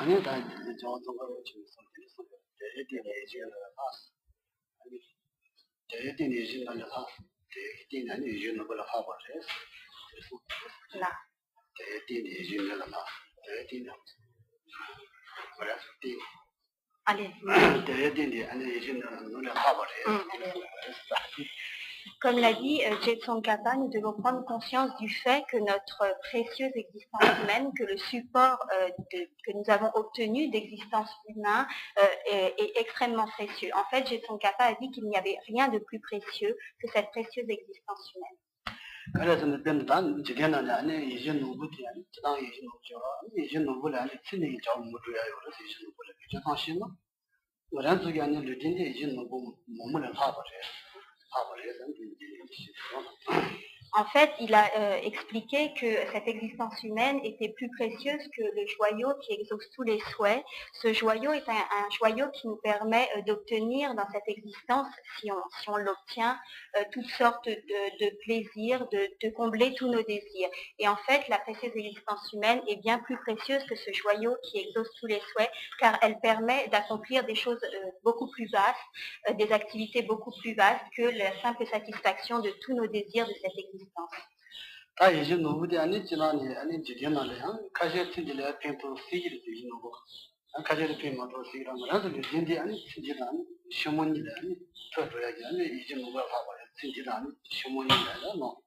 아니 다 저 동거를 지면서 대대 내지는 하스 아니 대대 내지는 하스 대대 아니 내지는 걸 하버스 là. 대대 내지는 하스 대대 그래서 대 Allez. 대대 아니 내지는 걸 하버스 Comme l'a dit Jay Tsongkhapa, nous devons prendre conscience du fait que notre précieuse existence humaine, que le support que nous avons obtenu d'existence humaine est extrêmement précieux. En fait, Jay Tsongkhapa a dit qu'il n'y avait rien de plus précieux que cette précieuse existence humaine. En fait, il a expliqué que cette existence humaine était plus précieuse que le joyau qui exauce tous les souhaits. Ce joyau est un joyau qui nous permet d'obtenir dans cette existence, si on l'obtient, toutes sortes de plaisirs, de combler tous nos désirs. Et en fait, la précieuse existence humaine est bien plus précieuse que ce joyau qui exauce tous les souhaits, car elle permet d'accomplir des choses beaucoup plus vastes, des activités beaucoup plus vastes que la simple satisfaction de tous nos désirs de cette existence. 다 예전 노부대 아니 지난에 아니 지대나래 한 가제 tinjile 펜토 시기를 되는 거 가제를 펜마도 시기란 거라서 진디 아니 진지다 아니 시몬이다 아니 저줘야지 아니 이제 누가 봐봐요 진지다 아니 시몬이다 뭐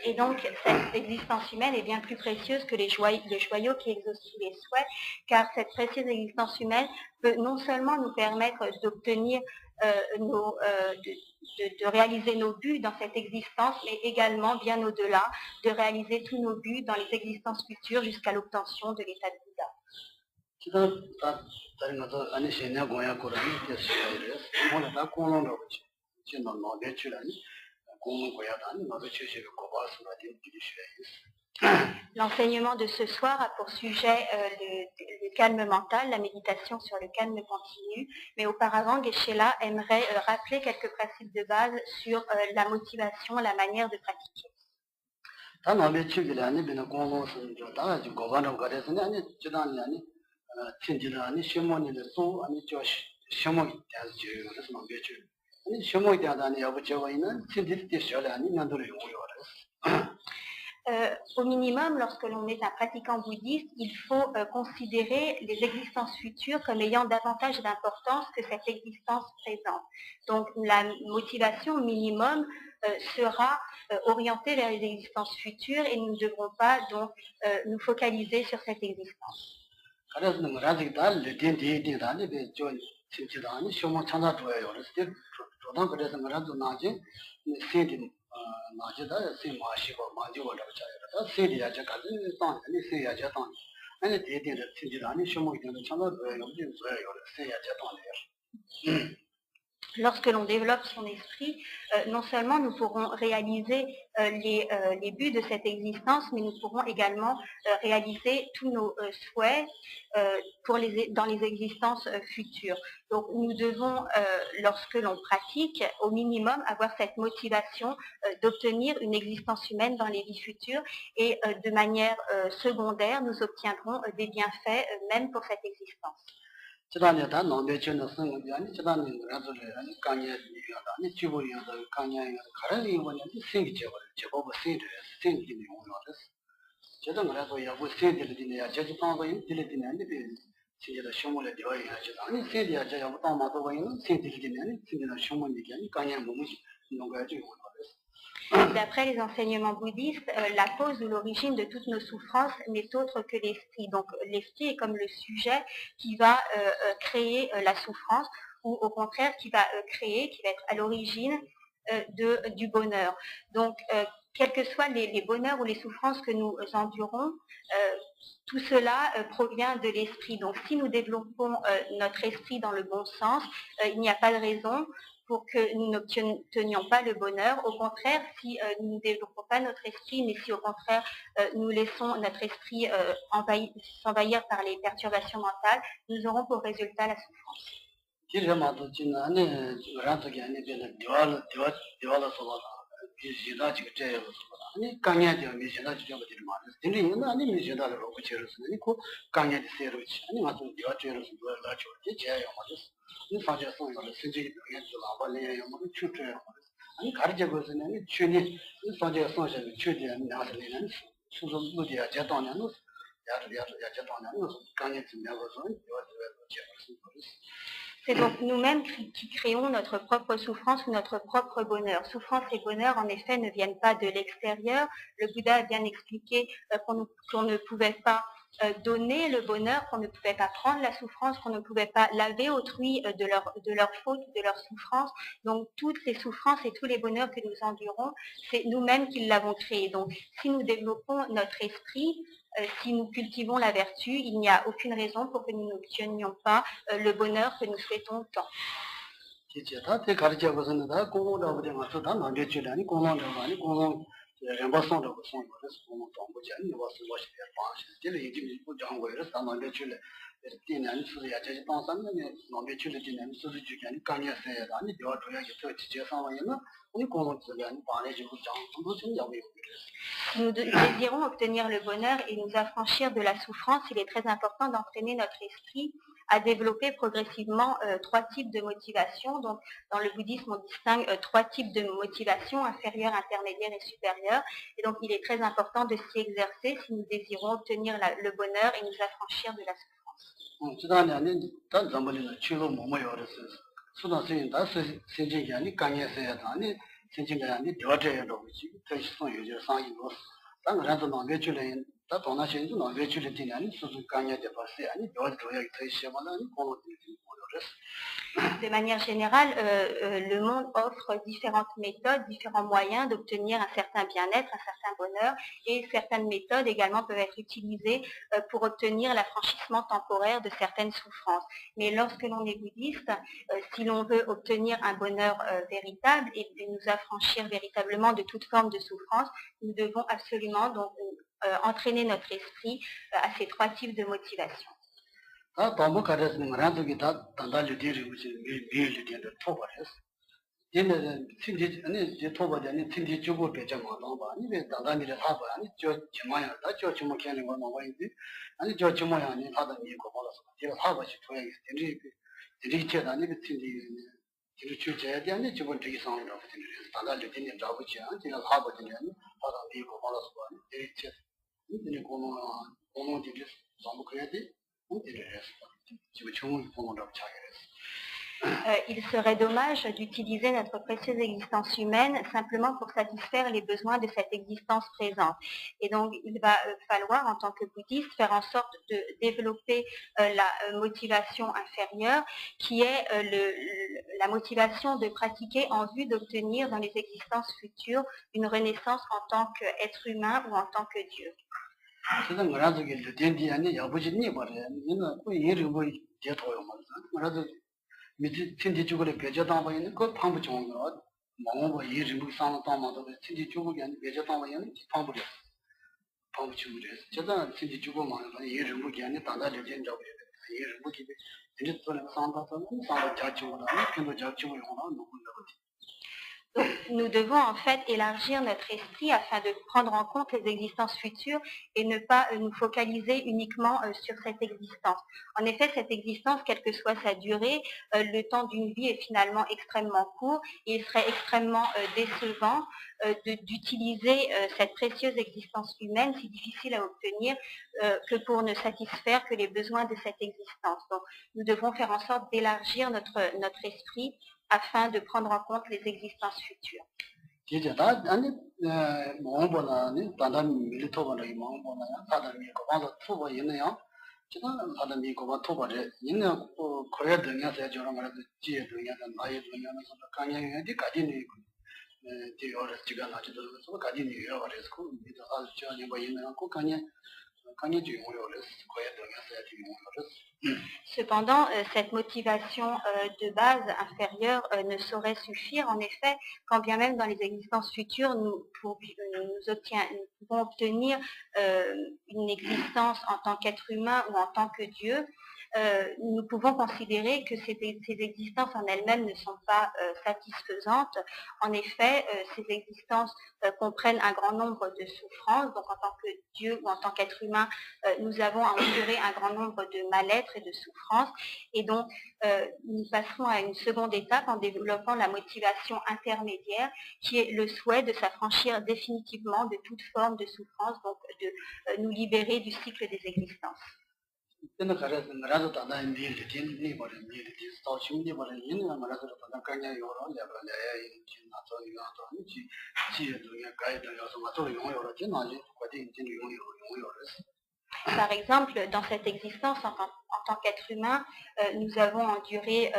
Et donc, cette existence humaine est bien plus précieuse que le joyau qui exauce tous les souhaits, car cette précieuse existence humaine peut non seulement nous permettre d'obtenir, de réaliser nos buts dans cette existence, mais également, bien au-delà, de réaliser tous nos buts dans les existences futures jusqu'à l'obtention de l'état de Bouddha. L'enseignement de ce soir a pour sujet le calme mental, la méditation sur le calme continu, mais auparavant, Geshe-la aimerait rappeler quelques principes de base sur la motivation, la manière de pratiquer. Au minimum, lorsque l'on est un pratiquant bouddhiste, il faut considérer les existences futures comme ayant davantage d'importance que cette existence présente. Donc la motivation minimum sera orientée vers les existences futures et nous ne devrons pas donc nous focaliser sur cette existence. Lorsque l'on développe son esprit, non seulement nous pourrons réaliser les buts de cette existence, mais nous pourrons également réaliser tous nos souhaits dans les existences futures. Donc nous devons, lorsque l'on pratique, au minimum avoir cette motivation d'obtenir une existence humaine dans les vies futures et de manière secondaire, nous obtiendrons des bienfaits même pour cette existence. D'après les enseignements bouddhistes, la cause ou l'origine de toutes nos souffrances n'est autre que l'esprit. Donc l'esprit est comme le sujet qui va créer la souffrance ou au contraire qui va être à l'origine du bonheur. Donc quels que soient les bonheurs ou les souffrances que nous endurons, tout cela provient de l'esprit. Donc si nous développons notre esprit dans le bon sens, il n'y a pas de raison pour que nous n'obtenions pas le bonheur. Au contraire, si nous ne développons pas notre esprit, mais si au contraire nous laissons notre esprit s'envahir par les perturbations mentales, nous aurons pour résultat la souffrance. 미진다 지금 제가 아니 강야죠 미진다 지금 어디 말이야 근데 아니 미진다를 로고 제르스니 그 강야지 세르치 아니 맞아 내가 제르스 뭐라 저지 제야 말이야 이 사제 손으로 신지 병행도 라발이야 뭐 추트야 아니 가르쳐거서는 아니 추니 이 사제 손으로 추디야 나서는 수좀 무디야 제도냐는 야야 제도냐는 강야지 내가서 내가 제르스 C'est donc nous-mêmes qui créons notre propre souffrance ou notre propre bonheur. Souffrance et bonheur, en effet, ne viennent pas de l'extérieur. Le Bouddha a bien expliqué qu'on ne pouvait pas donner le bonheur, qu'on ne pouvait pas prendre la souffrance, qu'on ne pouvait pas laver autrui de leur faute, de leur souffrance. Donc toutes les souffrances et tous les bonheurs que nous endurons, c'est nous-mêmes qui l'avons créé. Donc si nous développons notre esprit, si nous cultivons la vertu, il n'y a aucune raison pour que nous n'obtenions pas le bonheur que nous souhaitons tant. Si nous désirons obtenir le bonheur et nous affranchir de la souffrance, il est très important d'entraîner notre esprit à développer progressivement trois types de motivation. Donc, dans le bouddhisme, on distingue trois types de motivation, inférieure, intermédiaire et supérieure. Et donc, il est très important de s'y exercer si nous désirons obtenir le bonheur et nous affranchir de la De manière générale, le monde offre différentes méthodes, différents moyens d'obtenir un certain bien-être, un certain bonheur, et certaines méthodes également peuvent être utilisées pour obtenir l'affranchissement temporaire de certaines souffrances. Mais lorsque l'on est bouddhiste, si l'on veut obtenir un bonheur véritable et nous affranchir véritablement de toute forme de souffrance, nous devons absolument donc entraîner notre esprit à ces trois types de motivation. Il serait dommage d'utiliser notre précieuse existence humaine simplement pour satisfaire les besoins de cette existence présente. Et donc, il va falloir, en tant que bouddhiste, faire en sorte de développer la motivation inférieure, qui est la motivation de pratiquer en vue d'obtenir dans les existences futures une renaissance en tant qu'être humain ou en tant que Dieu. Donc, nous devons en fait élargir notre esprit afin de prendre en compte les existences futures et ne pas nous focaliser uniquement sur cette existence. En effet, cette existence, quelle que soit sa durée, le temps d'une vie est finalement extrêmement court et il serait extrêmement décevant d'utiliser cette précieuse existence humaine si difficile à obtenir que pour ne satisfaire que les besoins de cette existence. Donc, nous devons faire en sorte d'élargir notre esprit afin de prendre en compte les existences futures. Cependant, cette motivation de base inférieure ne saurait suffire. En effet, quand bien même dans les existences futures, nous pouvons obtenir une existence en tant qu'être humain ou en tant que Dieu, nous pouvons considérer que ces existences en elles-mêmes ne sont pas satisfaisantes. En effet, ces existences comprennent un grand nombre de souffrances. Donc en tant que Dieu ou en tant qu'être humain, nous avons à endurer un grand nombre de mal-être et de souffrances. Et donc, nous passerons à une seconde étape en développant la motivation intermédiaire, qui est le souhait de s'affranchir définitivement de toute forme de souffrance, donc de nous libérer du cycle des existences. Par exemple, dans cette existence, en tant qu'être humain, nous avons enduré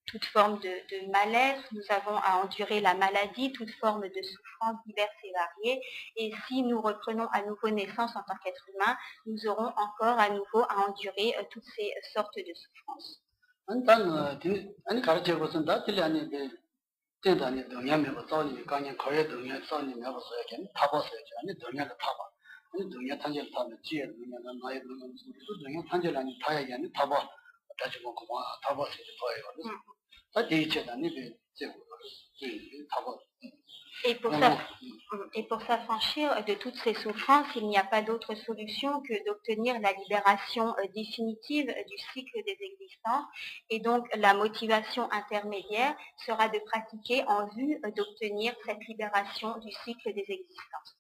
toute forme de mal-être, nous avons à endurer la maladie, toute forme de souffrance diverses et variées. Et si nous reprenons à nouveau naissance en tant qu'être humain, nous aurons encore à nouveau à endurer toutes ces sortes de souffrances. Et pour s'affranchir de toutes ces souffrances, il n'y a pas d'autre solution que d'obtenir la libération définitive du cycle des existences. Et donc, la motivation intermédiaire sera de pratiquer en vue d'obtenir cette libération du cycle des existences.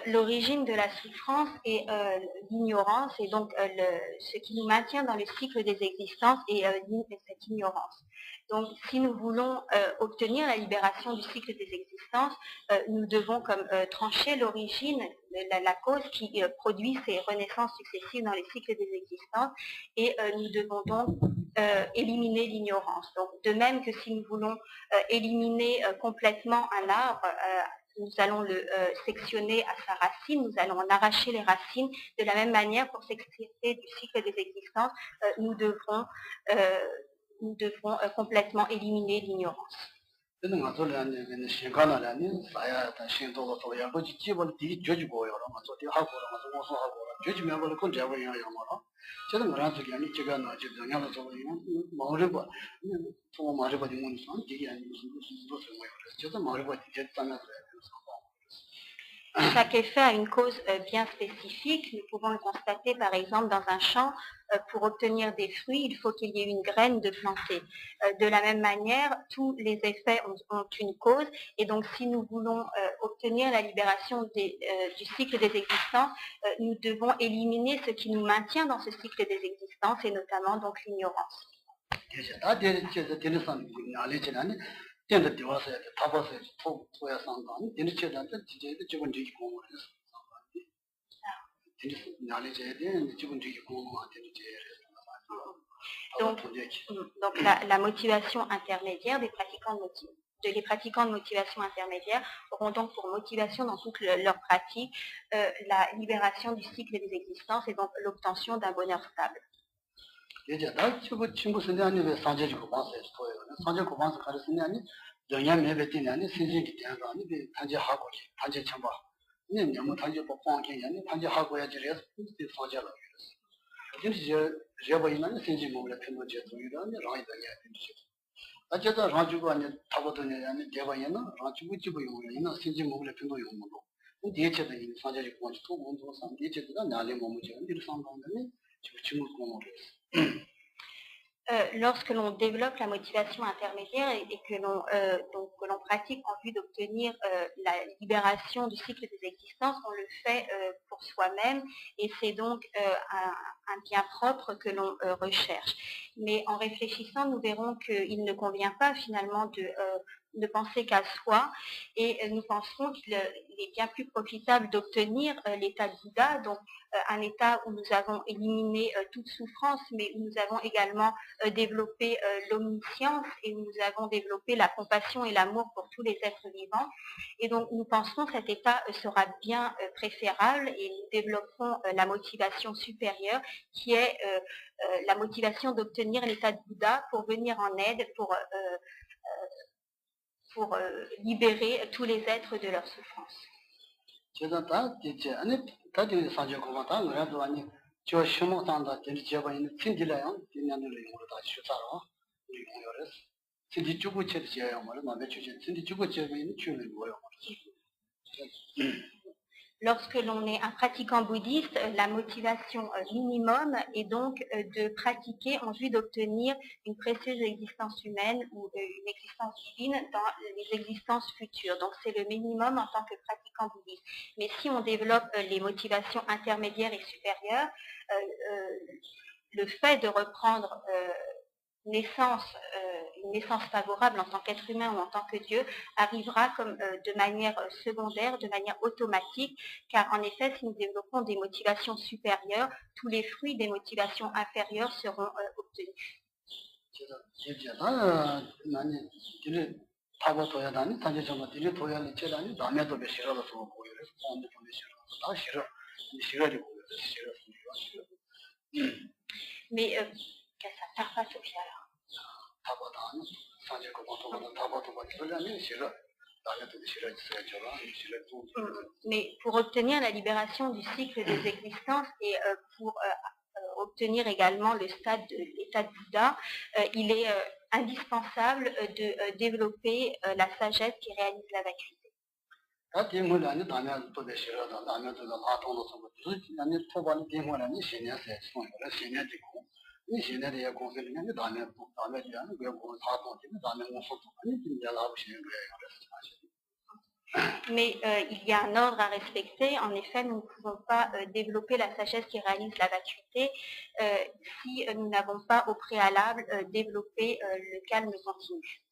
L'origine de la souffrance est l'ignorance, et donc ce qui nous maintient dans le cycle des existences est cette ignorance. Donc si nous voulons obtenir la libération du cycle des existences, nous devons comme trancher l'origine, la cause qui produit ces renaissances successives dans les cycles des existences, et nous devons donc éliminer l'ignorance. Donc de même que si nous voulons éliminer complètement un arbre, nous allons le sectionner à sa racine, nous allons en arracher les racines. De la même manière, pour s'extirper du cycle des existences, nous devrons complètement éliminer l'ignorance. Chaque effet a une cause bien spécifique. Nous pouvons le constater par exemple dans un champ. Pour obtenir des fruits, il faut qu'il y ait une graine de plantée. De la même manière, tous les effets ont une cause, et donc si nous voulons obtenir la libération du cycle des existences, nous devons éliminer ce qui nous maintient dans ce cycle des existences, et notamment donc l'ignorance. Donc la motivation intermédiaire des pratiquants les pratiquants de motivation intermédiaire auront donc pour motivation dans toute leur pratique la libération du cycle des existences et donc l'obtention d'un bonheur stable. Lorsque l'on développe la motivation intermédiaire et que l'on pratique en vue d'obtenir la libération du cycle des existences, on le fait pour soi-même et c'est donc un bien propre que l'on recherche. Mais en réfléchissant, nous verrons qu'il ne convient pas finalement de penser qu'à soi et nous penserons qu'il est bien plus profitable d'obtenir l'état de Bouddha, donc un état où nous avons éliminé toute souffrance, mais où nous avons également développé l'omniscience et où nous avons développé la compassion et l'amour pour tous les êtres vivants. Et donc nous pensons que cet état sera bien préférable et nous développerons la motivation supérieure qui est la motivation d'obtenir l'état de Bouddha pour venir en aide, pour libérer tous les êtres de leur souffrance. Lorsque l'on est un pratiquant bouddhiste, la motivation minimum est donc de pratiquer en vue d'obtenir une précieuse existence humaine ou une existence divine dans les existences futures. Donc c'est le minimum en tant que pratiquant bouddhiste. Mais si on développe les motivations intermédiaires et supérieures, le fait de reprendre une naissance favorable en tant qu'être humain ou en tant que Dieu arrivera comme de manière secondaire, de manière automatique, car en effet, si nous développons des motivations supérieures, tous les fruits des motivations inférieures seront obtenus. Mais mais pour obtenir la libération du cycle des existences et pour obtenir également le stade de l'état de Bouddha, il est indispensable de développer la sagesse qui réalise la vacuité. Mais il y a un ordre à respecter. En effet, nous ne pouvons pas développer la sagesse qui réalise la vacuité si nous n'avons pas au préalable développé le calme continu.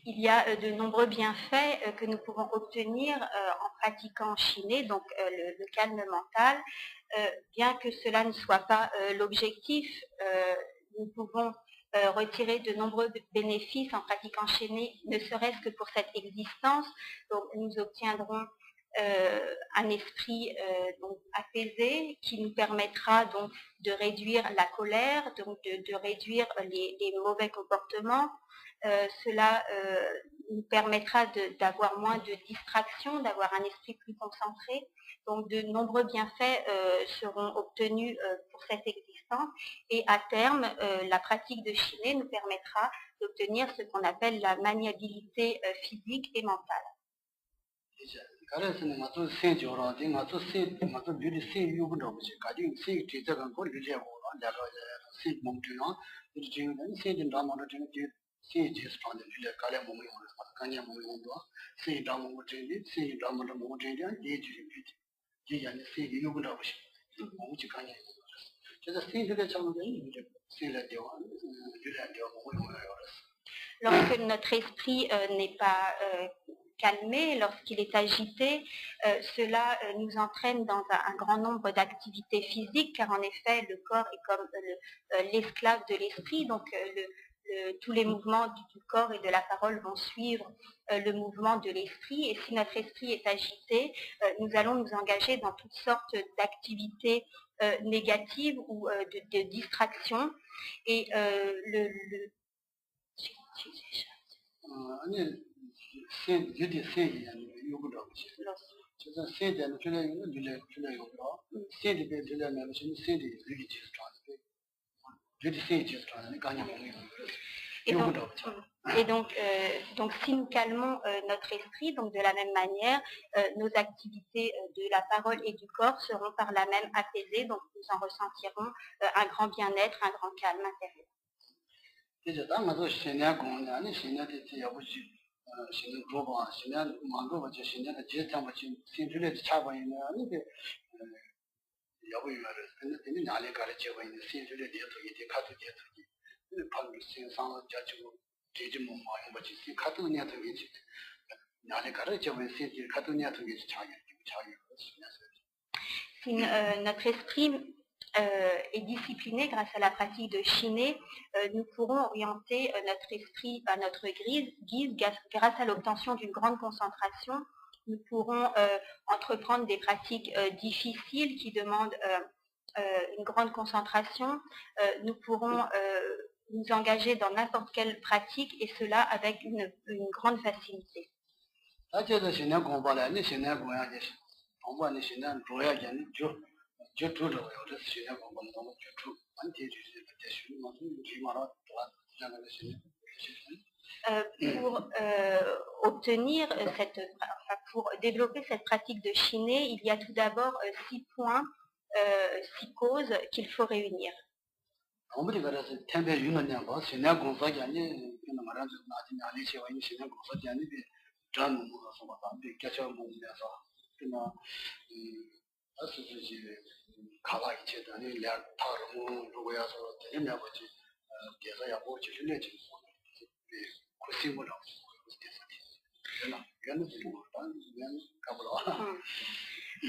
Il y a de nombreux bienfaits que nous pouvons obtenir en pratiquant Shiné, donc le calme mental. Bien que cela ne soit pas l'objectif, nous pouvons retirer de nombreux bénéfices en pratiquant Shiné, ne serait-ce que pour cette existence. Donc nous obtiendrons un esprit donc apaisé qui nous permettra donc de réduire la colère, donc de réduire les mauvais comportements. Cela nous permettra d'avoir moins de distractions, d'avoir un esprit plus concentré. Donc de nombreux bienfaits seront obtenus pour cette existence et à terme, la pratique de Shiné nous permettra d'obtenir ce qu'on appelle la maniabilité physique et mentale. Lorsque notre esprit n'est pas calmé, lorsqu'il est agité, cela nous entraîne dans un grand nombre d'activités physiques, car en effet, le corps est comme l'esclave de l'esprit, donc tous les mouvements du corps et de la parole vont suivre le mouvement de l'esprit. Et si notre esprit est agité, nous allons nous engager dans toutes sortes d'activités négatives ou de distractions. Et donc, si nous calmons notre esprit, donc de la même manière, nos activités de la parole et du corps seront par là même apaisées, donc nous en ressentirons un grand bien-être, un grand calme intérieur. Si notre esprit est discipliné grâce à la pratique de Shiné, nous pourrons orienter notre esprit à notre guise grâce à l'obtention d'une grande concentration. Nous pourrons entreprendre des pratiques difficiles qui demandent une grande concentration. Nous pourrons nous engager dans n'importe quelle pratique et cela avec une grande facilité. Pour développer cette pratique de Shiné, il y a tout d'abord 6 points, 6 causes qu'il faut réunir.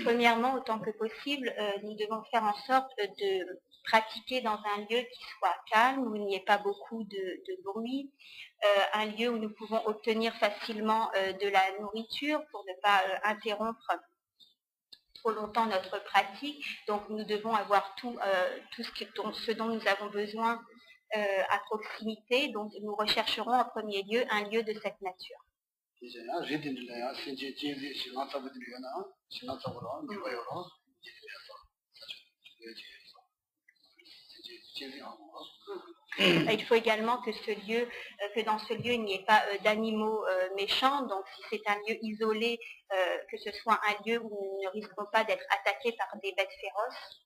Premièrement, autant que possible, nous devons faire en sorte de pratiquer dans un lieu qui soit calme, où il n'y ait pas beaucoup de bruit, un lieu où nous pouvons obtenir facilement de la nourriture pour ne pas interrompre trop longtemps notre pratique. Donc nous devons avoir tout ce dont nous avons besoin à proximité. Donc nous rechercherons en premier lieu un lieu de cette nature. Il faut également que dans ce lieu il n'y ait pas d'animaux méchants. Donc si c'est un lieu isolé, que ce soit un lieu où nous ne risquons pas d'être attaqués par des bêtes féroces.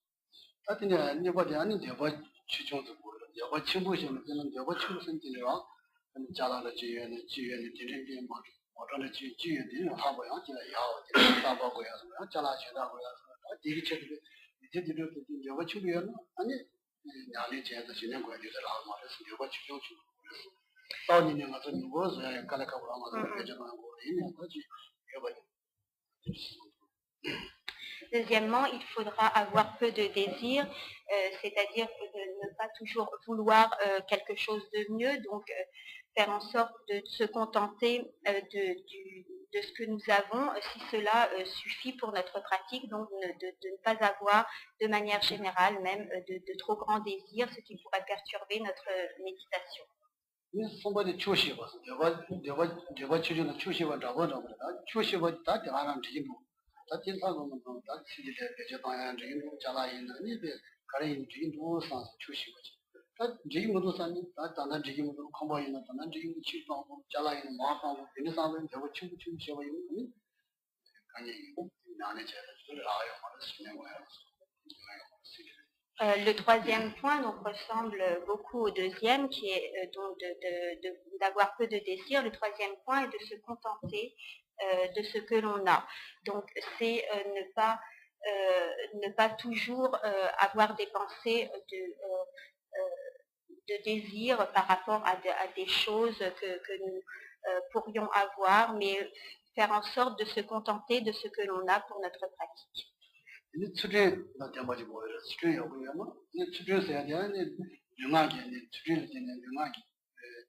Deuxièmement, il faudra avoir peu de désir, c'est-à-dire ne pas toujours vouloir quelque chose de mieux, donc faire en sorte de se contenter de ce que nous avons, si cela suffit pour notre pratique, donc de ne pas avoir de manière générale même de trop grands désirs, ce qui pourrait perturber notre méditation. Le troisième point donc, ressemble beaucoup au deuxième, qui est donc d'avoir peu de désir. Le troisième point est de se contenter de ce que l'on a. Donc c'est ne pas toujours avoir des pensées de désir par rapport à des choses que nous pourrions avoir, mais faire en sorte de se contenter de ce que l'on a pour notre pratique.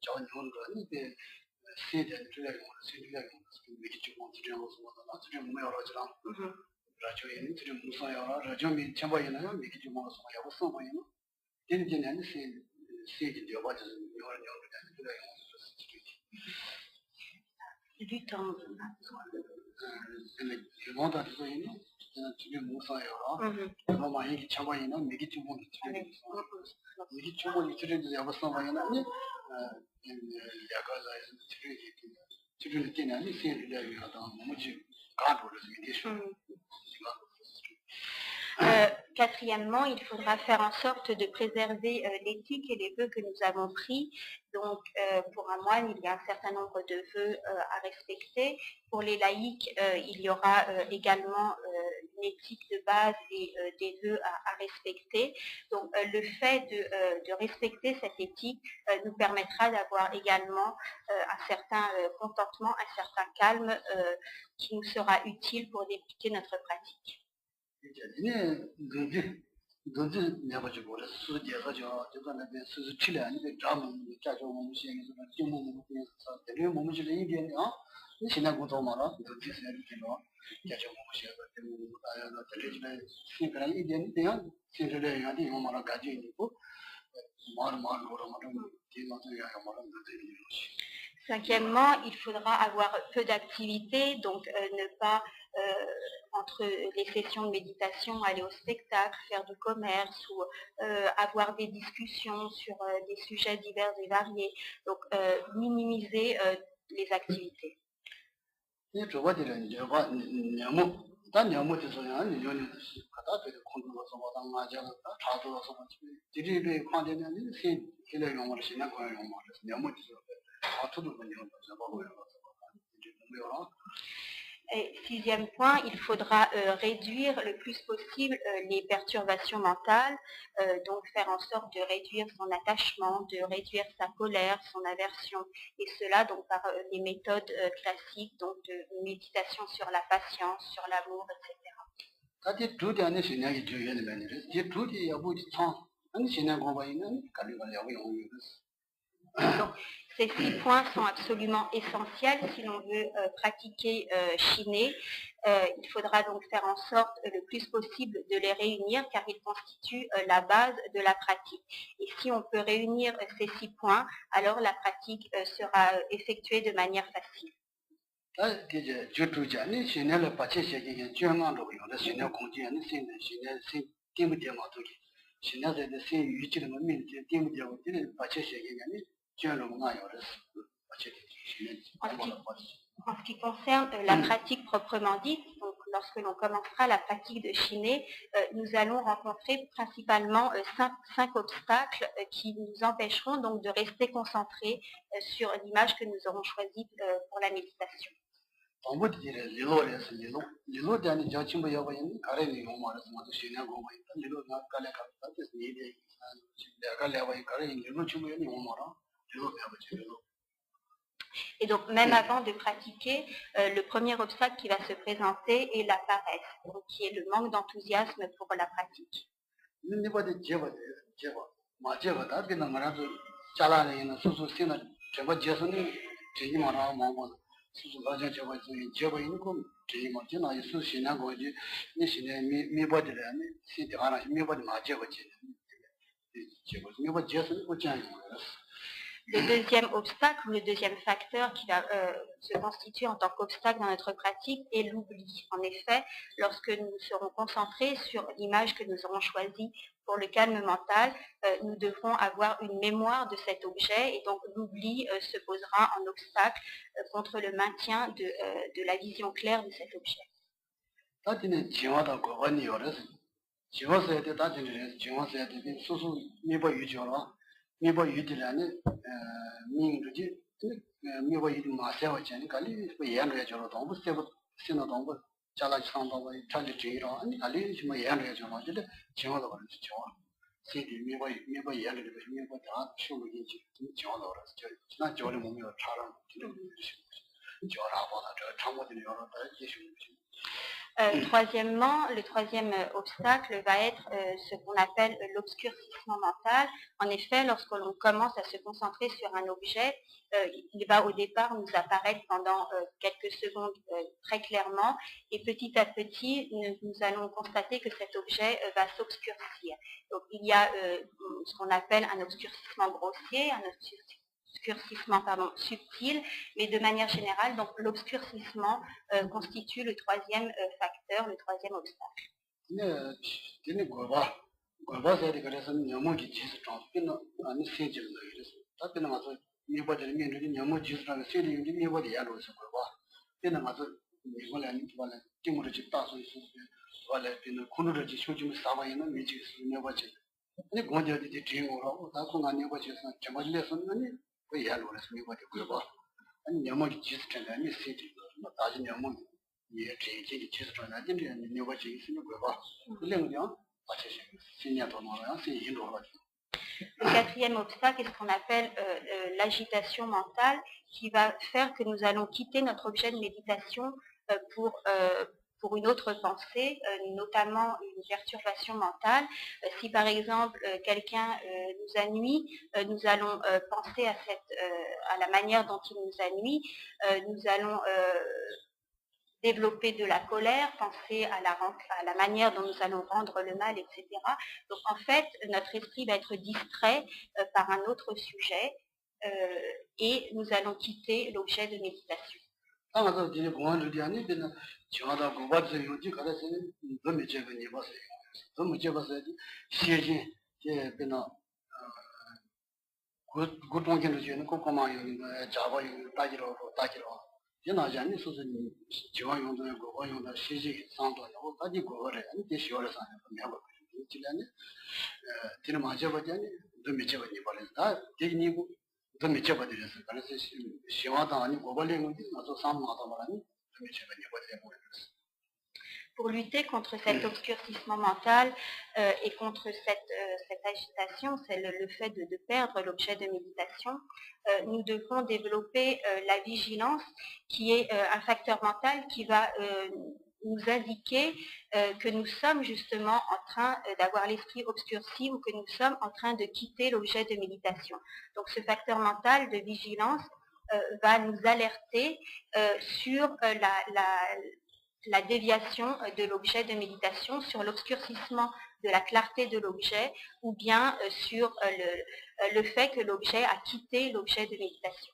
저 이런 거 이게 세대 들려요. 세대가 이게 좀 들려서 뭐다. 좀 뭐라지랑 라디오에 들으면 무서워요. 라디오에 참여하는 이게 좀 뭐서 하고 써봐요. 얘는 세대 되어가지고 이런 들려요. Du temps. 근데 이거다 이거 있는 지금 무서워요. 너무 많이 참여하는 이게 좀 뭐 이게 좀 뭐 들으면 하고 써봐요. 아니 약간 지금 때는 세대가 하다 뭐지 가도를 이게 Quatrièmement, il faudra faire en sorte de préserver l'éthique et les vœux que nous avons pris. Donc, pour un moine, il y a un certain nombre de vœux à respecter. Pour les laïcs, il y aura également une éthique de base et des vœux à respecter. Donc, le fait de respecter cette éthique nous permettra d'avoir également un certain contentement, un certain calme qui nous sera utile pour débuter notre pratique. 이제 너지 내가 좀 뭐라 수제가 저거는 수수 치료 아니고 좀 자주 몸 시행해서 좀 몸을 그래서 되게 몸을 좀 이게 이 신나 고도 말아 너지 생기는 자주 몸 시행해서 좀 아야가 들리지만 그런 이게 돼요 신뢰를 해야 돼 이거 말아 가지고 있고 말 거로 말은 뒤에서 해야 말은 되는 거지. Cinquièmement, il faudra avoir peu d'activités, donc ne pas, entre les sessions de méditation, aller au spectacle, faire du commerce ou avoir des discussions sur des sujets divers et variés. Donc minimiser les activités. Et sixième point, il faudra réduire le plus possible les perturbations mentales, donc faire en sorte de réduire son attachement, de réduire sa colère, son aversion, et cela donc par les méthodes classiques, donc de méditation sur la patience, sur l'amour, etc. Donc, ces 6 points sont absolument essentiels si l'on veut pratiquer Shiné. Il faudra donc faire en sorte le plus possible de les réunir car ils constituent la base de la pratique. Et si on peut réunir ces 6 points, alors la pratique sera effectuée de manière facile. En ce qui concerne la pratique proprement dite, donc lorsque l'on commencera la pratique de Shiné, nous allons rencontrer principalement 5 obstacles qui nous empêcheront donc de rester concentrés sur l'image que nous aurons choisie pour la méditation. Et donc, même avant de pratiquer, le premier obstacle qui va se présenter est la paresse, donc qui est le manque d'enthousiasme pour la pratique. Le deuxième obstacle ou le deuxième facteur qui va se constituer en tant qu'obstacle dans notre pratique est l'oubli. En effet, lorsque nous serons concentrés sur l'image que nous aurons choisie pour le calme mental, nous devrons avoir une mémoire de cet objet et donc l'oubli se posera en obstacle contre le maintien de la vision claire de cet objet. Troisièmement, le troisième obstacle va être ce qu'on appelle l'obscurcissement mental. En effet, lorsque l'on commence à se concentrer sur un objet, il va au départ nous apparaître pendant quelques secondes très clairement et petit à petit, nous allons constater que cet objet va s'obscurcir. Donc il y a ce qu'on appelle un obscurcissement grossier, un obscurcissement subtil, mais de manière générale, donc l'obscurcissement constitue le troisième facteur, le troisième obstacle. Le quatrième obstacle est ce qu'on appelle l'agitation mentale, qui va faire que nous allons quitter notre objet de méditation pour une autre pensée, notamment une perturbation mentale. Si par exemple quelqu'un nous ennuie, nous allons penser à la manière dont il nous ennuie, nous allons développer de la colère, penser à la manière dont nous allons rendre le mal, etc. Donc en fait, notre esprit va être distrait par un autre sujet et nous allons quitter l'objet de méditation. Pour lutter contre cet obscurcissement mental et contre cette agitation, c'est le fait de perdre l'objet de méditation, nous devons développer la vigilance, qui est un facteur mental qui va nous indiquer que nous sommes justement en train d'avoir l'esprit obscurci ou que nous sommes en train de quitter l'objet de méditation. Donc ce facteur mental de vigilance va nous alerter sur la déviation de l'objet de méditation, sur l'obscurcissement de la clarté de l'objet, ou bien sur le fait que l'objet a quitté l'objet de méditation.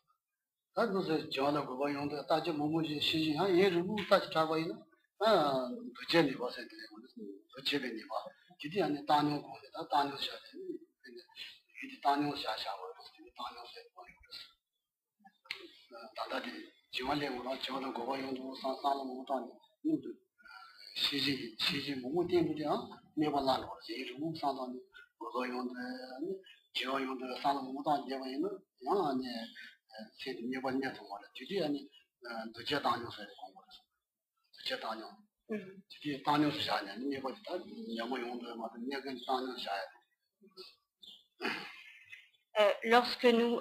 Lorsque nous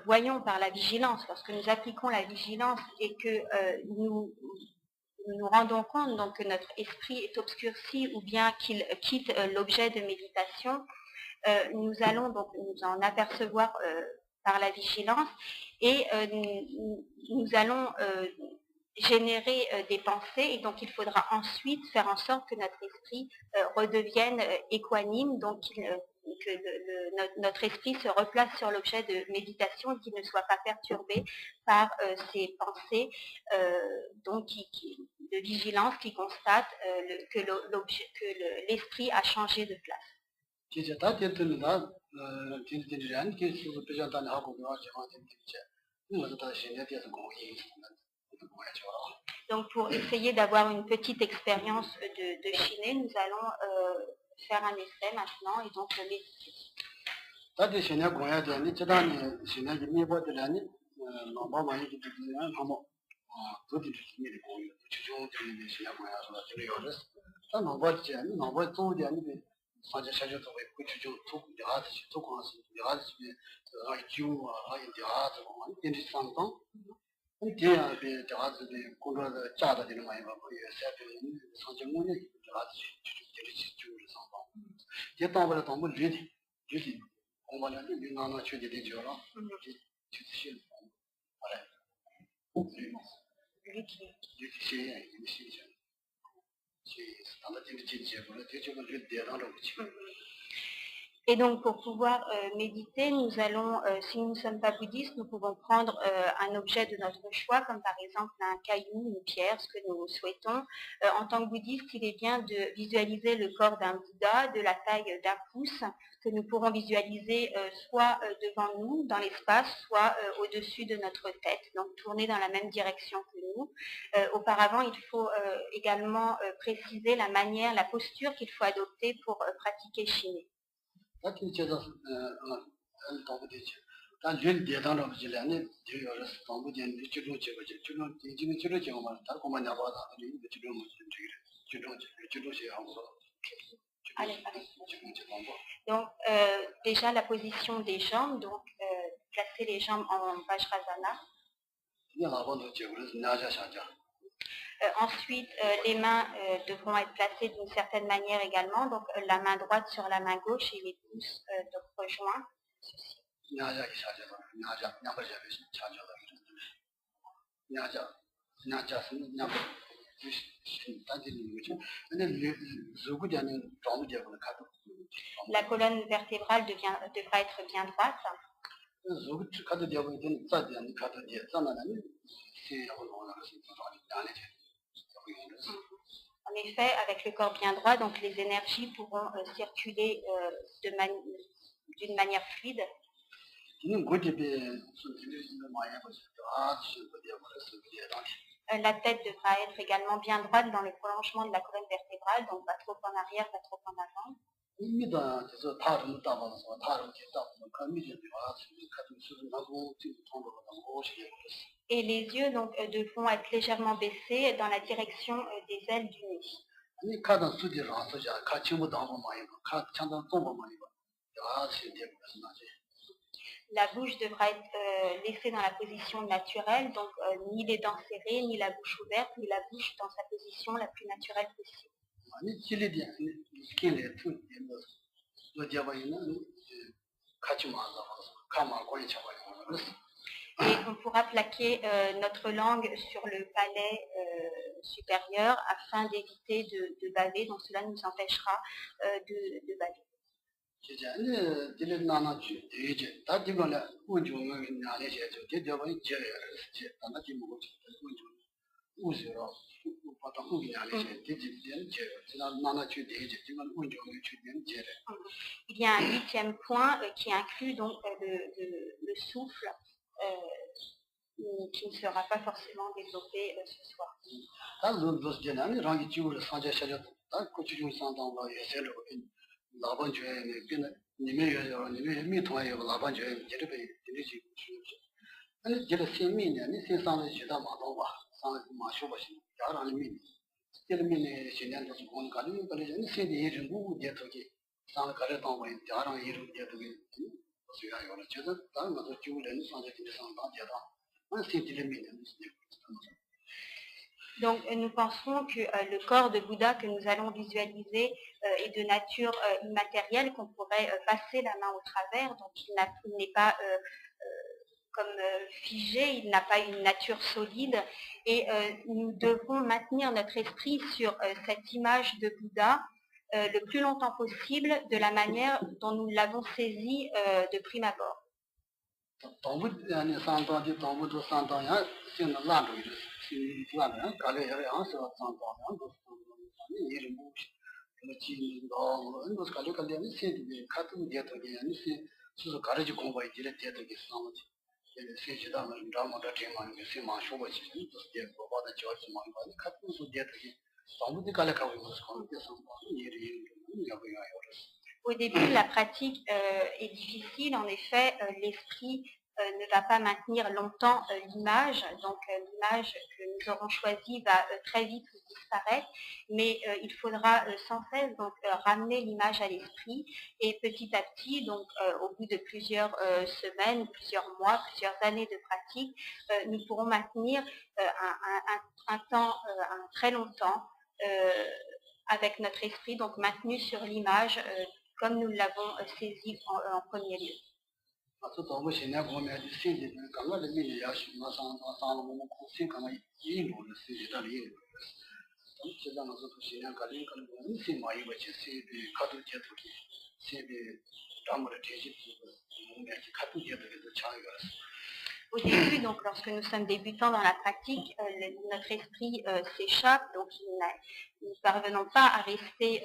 voyons par la vigilance, lorsque nous appliquons la vigilance et que nous rendons compte donc que notre esprit est obscurci ou bien qu'il quitte l'objet de méditation, nous allons donc nous en apercevoir par la vigilance et nous allons générer des pensées, et donc il faudra ensuite faire en sorte que notre esprit redevienne équanime, donc que notre esprit se replace sur l'objet de méditation et qu'il ne soit pas perturbé par ces pensées de vigilance qui constatent que l'esprit a changé de place. Donc pour essayer d'avoir une petite expérience de Shiné, nous allons faire un essai maintenant et donc méditer. Et donc, pour pouvoir méditer, nous allons, si nous ne sommes pas bouddhistes, nous pouvons prendre un objet de notre choix, comme par exemple un caillou, une pierre, ce que nous souhaitons. En tant que bouddhiste, il est bien de visualiser le corps d'un Bouddha de la taille d'un pouce, que nous pourrons visualiser soit devant nous, dans l'espace, soit au-dessus de notre tête, donc tourner dans la même direction que nous. Auparavant, il faut également préciser la manière, la posture qu'il faut adopter pour pratiquer Shiné. Donc, déjà la position des jambes, donc placer les jambes en Vajrasana. Ensuite, les mains devront être placées d'une certaine manière également, donc la main droite sur la main gauche et les pouces rejoints. La colonne vertébrale devra être bien droite. En effet, avec le corps bien droit, donc les énergies pourront circuler d'une manière fluide. La tête devra être également bien droite dans le prolongement de la colonne vertébrale, donc pas trop en arrière, pas trop en avant. Et les yeux donc, devront être légèrement baissés dans la direction des ailes du nez. La bouche devra être laissée dans la position naturelle, donc ni les dents serrées, ni la bouche ouverte, ni la bouche dans sa position la plus naturelle possible. Et on pourra plaquer notre langue sur le palais supérieur afin d'éviter de baver, donc cela nous empêchera de baver. Il y a un 8e point qui inclut donc le souffle qui ne sera pas forcément développé ce soir. Donc nous pensons que le corps de Bouddha que nous allons visualiser est de nature immatérielle, qu'on pourrait passer la main au travers, donc il n'est pas comme figé, il n'a pas une nature solide, et nous devons maintenir notre esprit sur cette image de Bouddha le plus longtemps possible, de la manière dont nous l'avons saisi de prime abord. Au début, la pratique est difficile. En effet, l'esprit ne va pas maintenir longtemps l'image. Donc l'image que nous aurons choisi va très vite disparaître, mais il faudra sans cesse donc ramener l'image à l'esprit et petit à petit, donc au bout de plusieurs semaines, plusieurs mois, plusieurs années de pratique, nous pourrons maintenir un temps, un très longtemps avec notre esprit donc maintenu sur l'image comme nous l'avons saisi en premier lieu. Au début, donc, lorsque nous sommes débutants dans la pratique, notre esprit s'échappe, donc nous ne parvenons pas à rester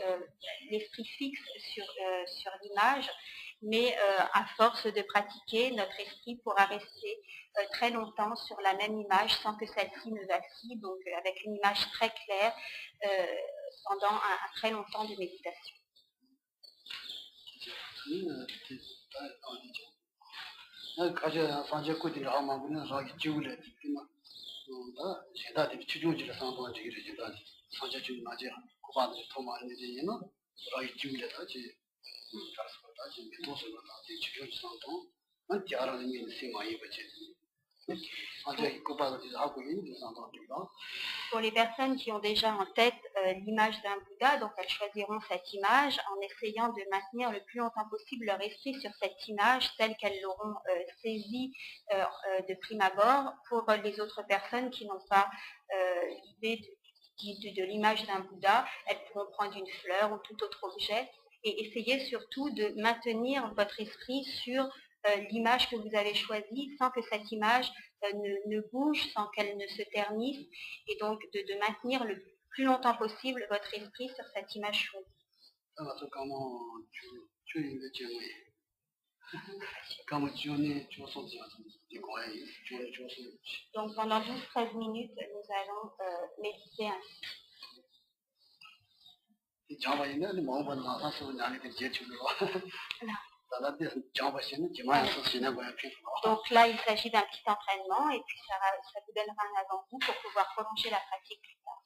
l'esprit fixe sur l'image, mais à force de pratiquer, notre esprit pourra rester très longtemps sur la même image sans que celle-ci ne vacille, donc avec une image très claire pendant un très long temps de méditation. Pour les personnes qui ont déjà en tête l'image d'un Bouddha, donc elles choisiront cette image en essayant de maintenir le plus longtemps possible leur esprit sur cette image telle qu'elles l'auront saisie de prime abord. Pour les autres personnes qui n'ont pas l'idée de l'image d'un Bouddha, elles pourront prendre une fleur ou tout autre objet et essayer surtout de maintenir votre esprit sur l'image que vous avez choisie sans que cette image ne bouge, sans qu'elle ne se ternisse, et donc de maintenir le plus longtemps possible votre esprit sur cette image choisie. Donc pendant 12-13 minutes, nous allons méditer ainsi. Donc là, il s'agit d'un petit entraînement et puis ça vous donnera un avant-goût pour pouvoir prolonger la pratique plus tard.